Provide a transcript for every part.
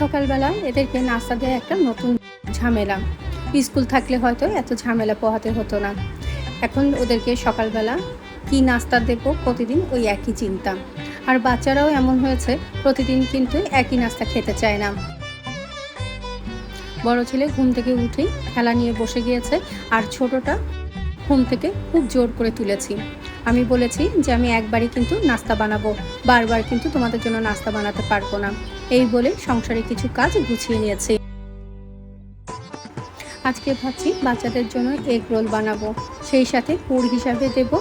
সকালবেলা এদেরকে নাস্তা দেওয়া একটা নতুন ঝামেলা। স্কুল থাকলে হয়তো এত ঝামেলা পোহাতে হতো না। এখন ওদেরকে সকালবেলা কি নাস্তা দেব, প্রতিদিন ওই একই চিন্তা। আর বাচ্চারাও এমন হয়েছে, প্রতিদিন কিন্তু একই নাস্তা খেতে চায় না। বড় ছেলে ঘুম থেকে উঠেই খেলা নিয়ে বসে গিয়েছে, আর ছোটটা ঘুম থেকে খুব জোর করে তুলেছি। আমি বলেছি যে আমি একবারই কিন্তু নাস্তা বানাবো, বারবার কিন্তু তোমাদের জন্য নাস্তা বানাতে পারবো না। এই বলে সংসারে কিছু কাজ গুছিয়ে নিয়েছি। আজকে ভাবছি বাচ্চাদের জন্য এগ রোল বানাবো, সেই সাথে পুর হিসাবে দেব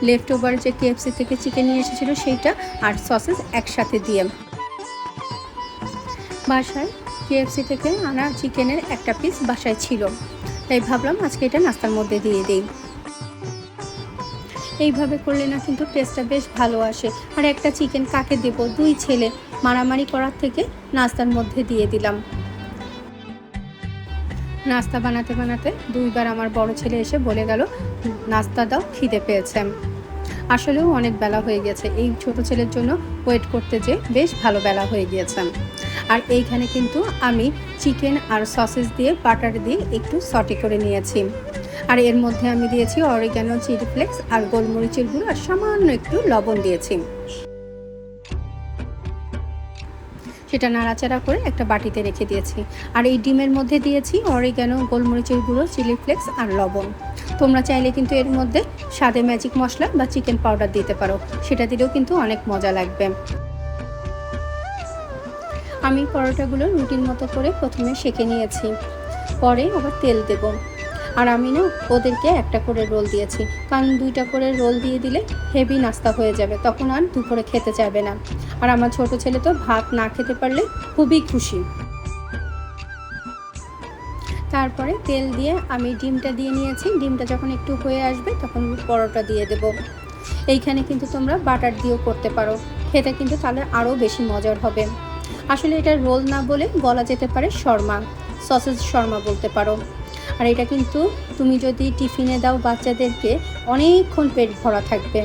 লেফট ওভার যে KFC থেকে চিকেন নিয়ে এসেছিল সেইটা, আর সসেস একসাথে দিয়ে। বাসায় KFC থেকে আনা চিকেনের একটা পিস বাসায় ছিল, তাই ভাবলাম আজকে এটা নাস্তার মধ্যে দিয়ে দিই। এইভাবে করলে না কিন্তু টেস্টটা বেশ ভালো আসে। আর একটা চিকেন কাকে দেব, দুই ছেলে মারামারি করার থেকে নাস্তার মধ্যে দিয়ে দিলাম। নাস্তা বানাতে বানাতে দুইবার আমার বড় ছেলে এসে বলে গেল, নাস্তা দাও, খিদে পেয়েছে। আসলেও অনেক বেলা হয়ে গেছে, এই ছোট ছেলের জন্য ওয়েট করতে যে বেশ ভালো বেলা হয়ে গিয়েছে। আর এইখানে কিন্তু আমি চিকেন আর সসেস দিয়ে বাটার দিয়ে একটু সটে করে নিয়েছি। আর এর মধ্যে আমি দিয়েছি অরিগানো, চিলি ফ্লেক্স আর গোলমরিচের গুঁড়ো, আর সামান্য একটু লবণ দিয়েছি। সেটা নাড়াচাড়া করে একটা বাটিতে রেখে দিয়েছি। আর এই ডিমের মধ্যে দিয়েছি অরিগানো, গোলমরিচের গুঁড়ো, চিলি ফ্লেক্স আর লবণ। তোমরা চাইলে কিন্তু এর মধ্যে স্বাদে ম্যাজিক মশলা বা চিকেন পাউডার দিতে পারো, সেটা দিলেও কিন্তু অনেক মজা লাগবে। আমি পরোটাগুলো রুটির মতো করে প্রথমে সেঁকে নিয়েছি, পরে আবার তেল দেব। আর আমি না ওদেরকে একটা করে রোল দিয়েছি, কারণ দুইটা করে রোল দিয়ে দিলে হেভি নাস্তা হয়ে যাবে, তখন আর দুপুরে খেতে চাইবে না। আর আমার ছোট ছেলে তো ভাত না খেতে পারলে খুবই খুশি। তারপরে তেল দিয়ে আমি ডিমটা দিয়ে নিয়েছি। ডিমটা যখন একটু হয়ে আসবে তখন পরোটা দিয়ে দেব। এইখানে কিন্তু তোমরা বাটার দিয়েও করতে পারো, খেতে কিন্তু তাহলে আরও বেশি মজার হবে। আসলে এটা রোল না বলে বলা যেতে পারে শর্মা, সসেজ শর্মা বলতে পারো। আর এটা কিন্তু তুমি যদি টিফিনে দাও বাচ্চাদেরকে, অনেকক্ষণ পেট ভরা থাকবে।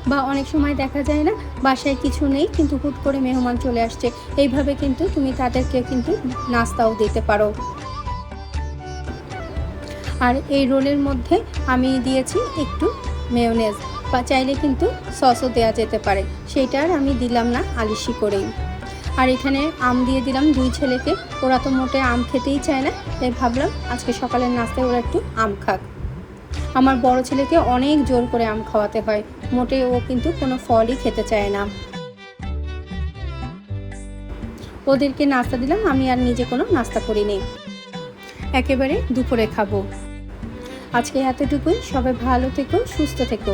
বা অনেক সময় দেখা যায় না, বাসায় কিছু নেই কিন্তু হুট করে মেহমান চলে আসছে, এইভাবে কিন্তু তুমি তাদেরকে কিন্তু নাস্তাও দিতে পারো। আর এই রোলের মধ্যে আমি দিয়েছি একটু মেয়োনেজ, বা চাইলে কিন্তু সসও দেওয়া যেতে পারে, সেটা আর আমি দিলাম না আলিশি করেই। আর এখানে আম দিয়ে দিলাম দুই ছেলেকে, ওরা তো মোটে আম খেতেই চায় না, তাই ভাবলাম আজকে সকালের নাস্তায় ওরা একটু আম খাক। আমার বড় ছেলেকে অনেক জোর করে আম খাওয়াতে হয়, মোটে ও কিন্তু কোনো ফলই খেতে চায় না। ওদেরকে নাস্তা দিলাম, আমি আর নিজে কোনো নাস্তা করিনি, একেবারে দুপুরে খাবো। আজকে এতটুকুই। সবাই ভালো থেকো, সুস্থ থেকো।